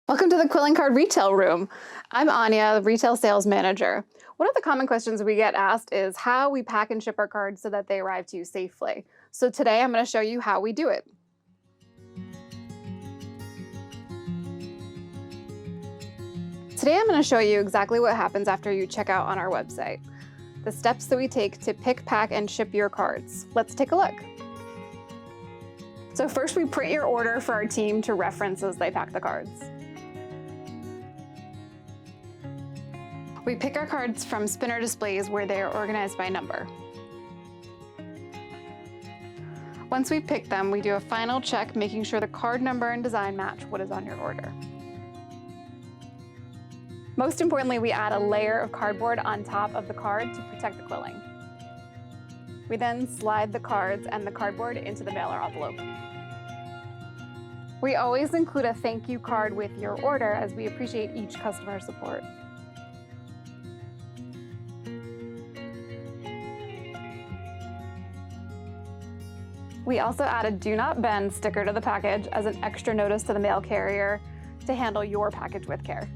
Welcome to the Quilling Card retail room. I'm Anya, the retail sales manager. One of the common questions we get asked is how we pack and ship our cards so that they arrive to you safely. So today I'm going to show you how we do it. Today I'm going to show you exactly what happens after you check out on our website. The steps that we take to pick, pack, and ship your cards. Let's take a look. So first we print your order for our team to reference as they pack the cards. We pick our cards from spinner displays where they are organized by number. Once we pick them, we do a final check, making sure the card number and design match what is on your order. Most importantly, we add a layer of cardboard on top of the card to protect the quilling. We then slide the cards and the cardboard into the mailer envelope. We always include a thank you card with your order as we appreciate each customer's support. We also add a Do Not Bend sticker to the package as an extra notice to the mail carrier to handle your package with care.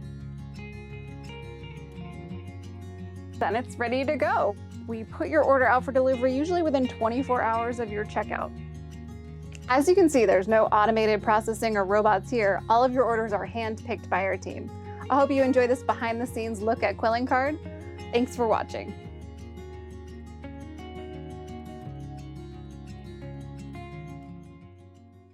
Then it's ready to go. We put your order out for delivery usually within 24 hours of your checkout. As you can see, there's no automated processing or robots here. All of your orders are hand-picked by our team. I hope you enjoy this behind-the-scenes look at Quilling Card. Thanks for watching.